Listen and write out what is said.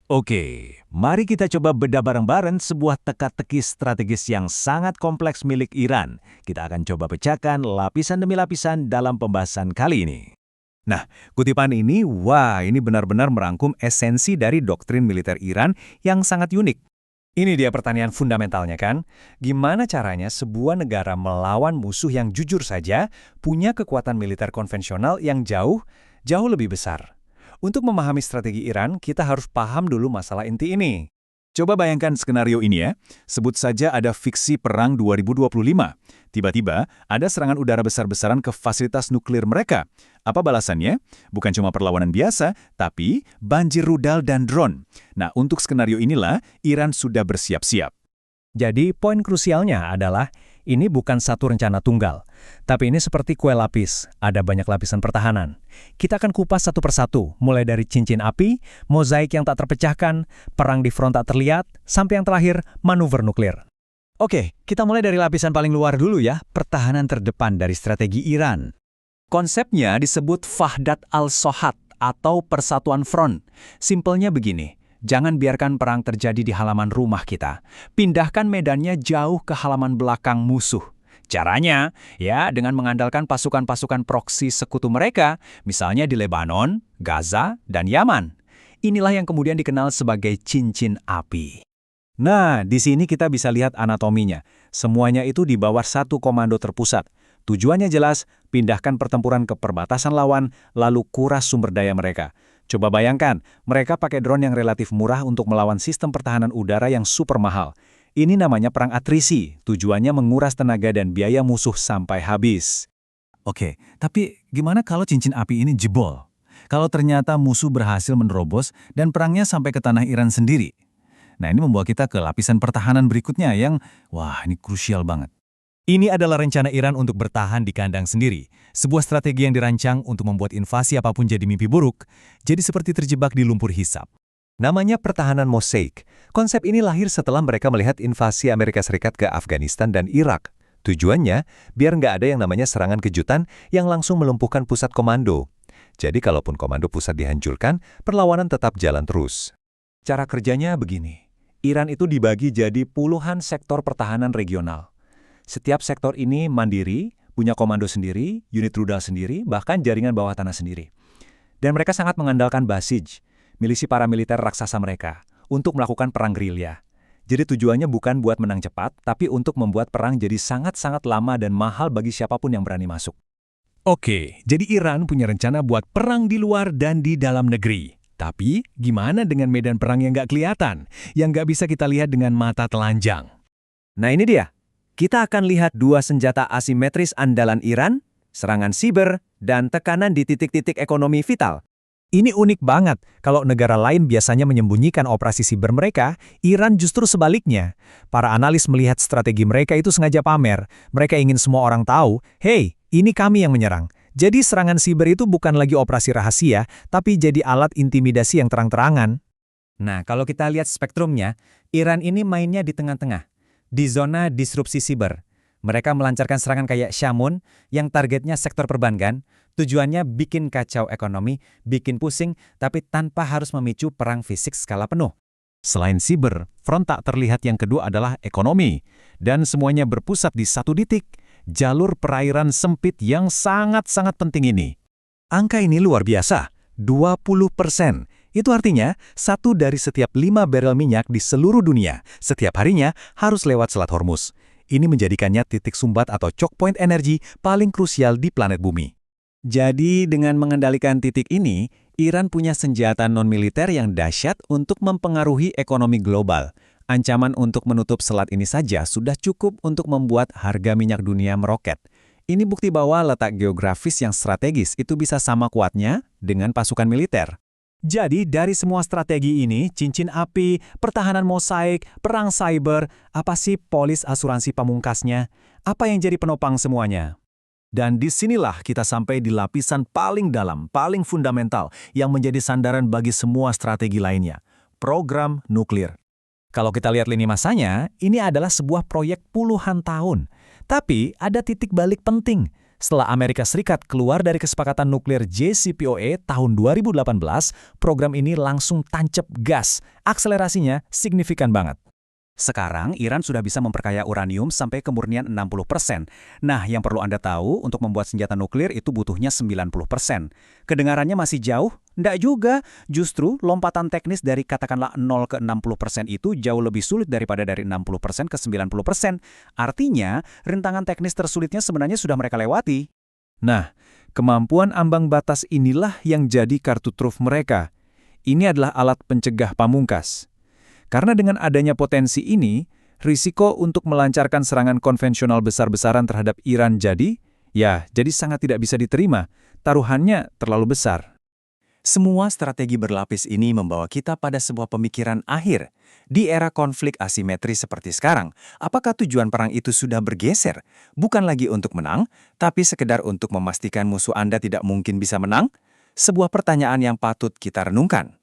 Oke, mari kita coba bedah bareng-bareng sebuah teka-teki strategis yang sangat kompleks milik Iran. Kita akan coba pecahkan lapisan demi lapisan dalam pembahasan kali ini. Nah, kutipan ini benar-benar merangkum esensi dari doktrin militer Iran yang sangat unik. Ini dia pertanyaan fundamentalnya kan, gimana caranya sebuah negara melawan musuh yang jujur saja punya kekuatan militer konvensional yang jauh lebih besar. Untuk memahami strategi Iran, kita harus paham dulu masalah inti ini. Coba bayangkan skenario ini ya. Sebut saja ada fiksi perang 2025. Tiba-tiba ada serangan udara besar-besaran ke fasilitas nuklir mereka. Apa balasannya? Bukan cuma perlawanan biasa, tapi banjir rudal dan drone. Nah, untuk skenario inilah Iran sudah bersiap-siap. Jadi, poin krusialnya adalah ini bukan satu rencana tunggal, tapi ini seperti kue lapis, ada banyak lapisan pertahanan. Kita akan kupas satu persatu, mulai dari cincin api, mozaik yang tak terpecahkan, perang di front tak terlihat, sampai yang terakhir, manuver nuklir. Oke, kita mulai dari lapisan paling luar dulu ya, pertahanan terdepan dari strategi Iran. Konsepnya disebut Wahdat al-Sohat atau Persatuan Front. Simpelnya begini. Jangan biarkan perang terjadi di halaman rumah kita. Pindahkan medannya jauh ke halaman belakang musuh. Caranya, ya dengan mengandalkan pasukan-pasukan proksi sekutu mereka, misalnya di Lebanon, Gaza, dan Yaman. Inilah yang kemudian dikenal sebagai cincin api. Nah, di sini kita bisa lihat anatominya. Semuanya itu di bawah satu komando terpusat. Tujuannya jelas, pindahkan pertempuran ke perbatasan lawan, lalu kuras sumber daya mereka. Coba bayangkan, mereka pakai drone yang relatif murah untuk melawan sistem pertahanan udara yang super mahal. Ini namanya perang atrisi, tujuannya menguras tenaga dan biaya musuh sampai habis. Oke, tapi gimana kalau cincin api ini jebol? Kalau ternyata musuh berhasil menerobos dan perangnya sampai ke tanah Iran sendiri? Nah, ini membawa kita ke lapisan pertahanan berikutnya yang, wah ini krusial banget. Ini adalah rencana Iran untuk bertahan di kandang sendiri. Sebuah strategi yang dirancang untuk membuat invasi apapun jadi mimpi buruk, jadi seperti terjebak di lumpur hisap. Namanya pertahanan mosaik. Konsep ini lahir setelah mereka melihat invasi Amerika Serikat ke Afghanistan dan Irak. Tujuannya, biar nggak ada yang namanya serangan kejutan yang langsung melumpuhkan pusat komando. Jadi kalaupun komando pusat dihancurkan, perlawanan tetap jalan terus. Cara kerjanya begini. Iran itu dibagi jadi puluhan sektor pertahanan regional. Setiap sektor ini mandiri, punya komando sendiri, unit rudal sendiri, bahkan jaringan bawah tanah sendiri. Dan mereka sangat mengandalkan Basij, milisi paramiliter raksasa mereka, untuk melakukan perang gerilya. Jadi tujuannya bukan buat menang cepat, tapi untuk membuat perang jadi sangat-sangat lama dan mahal bagi siapapun yang berani masuk. Oke, jadi Iran punya rencana buat perang di luar dan di dalam negeri. Tapi, gimana dengan medan perang yang nggak kelihatan, yang nggak bisa kita lihat dengan mata telanjang? Nah ini dia. Kita akan lihat dua senjata asimetris andalan Iran, serangan siber, dan tekanan di titik-titik ekonomi vital. Ini unik banget. Kalau negara lain biasanya menyembunyikan operasi siber mereka, Iran justru sebaliknya. Para analis melihat strategi mereka itu sengaja pamer. Mereka ingin semua orang tahu, hey, ini kami yang menyerang. Jadi serangan siber itu bukan lagi operasi rahasia, tapi jadi alat intimidasi yang terang-terangan. Nah, kalau kita lihat spektrumnya, Iran ini mainnya di tengah-tengah. Di zona disrupsi siber. Mereka melancarkan serangan kayak Shamoon yang targetnya sektor perbankan, tujuannya bikin kacau ekonomi, bikin pusing, tapi tanpa harus memicu perang fisik skala penuh. Selain siber, front tak terlihat yang kedua adalah ekonomi. Dan semuanya berpusat di satu titik, jalur perairan sempit yang sangat-sangat penting ini. Angka ini luar biasa, 20%. Itu artinya, 1 dari setiap 5 barel minyak di seluruh dunia, setiap harinya harus lewat Selat Hormuz. Ini menjadikannya titik sumbat atau choke point energi paling krusial di planet bumi. Jadi dengan mengendalikan titik ini, Iran punya senjata non-militer yang dahsyat untuk mempengaruhi ekonomi global. Ancaman untuk menutup selat ini saja sudah cukup untuk membuat harga minyak dunia meroket. Ini bukti bahwa letak geografis yang strategis itu bisa sama kuatnya dengan pasukan militer. Jadi dari semua strategi ini, cincin api, pertahanan mosaik, perang cyber, apa sih polis asuransi pamungkasnya? Apa yang jadi penopang semuanya? Dan disinilah kita sampai di lapisan paling dalam, paling fundamental, yang menjadi sandaran bagi semua strategi lainnya. Program nuklir. Kalau kita lihat lini masanya, ini adalah sebuah proyek puluhan tahun. Tapi ada titik balik penting. Setelah Amerika Serikat keluar dari kesepakatan nuklir JCPOA tahun 2018, program ini langsung tancap gas. Akselerasinya signifikan banget. Sekarang, Iran sudah bisa memperkaya uranium sampai kemurnian 60%. Nah, yang perlu Anda tahu, untuk membuat senjata nuklir itu butuhnya 90%. Kedengarannya masih jauh? Nggak juga. Justru, lompatan teknis dari katakanlah 0 ke 60% itu jauh lebih sulit daripada dari 60% ke 90%. Artinya, rintangan teknis tersulitnya sebenarnya sudah mereka lewati. Nah, kemampuan ambang batas inilah yang jadi kartu truf mereka. Ini adalah alat pencegah pamungkas. Karena dengan adanya potensi ini, risiko untuk melancarkan serangan konvensional besar-besaran terhadap Iran jadi sangat tidak bisa diterima. Taruhannya terlalu besar. Semua strategi berlapis ini membawa kita pada sebuah pemikiran akhir. Di era konflik asimetris seperti sekarang, apakah tujuan perang itu sudah bergeser? Bukan lagi untuk menang, tapi sekedar untuk memastikan musuh Anda tidak mungkin bisa menang? Sebuah pertanyaan yang patut kita renungkan.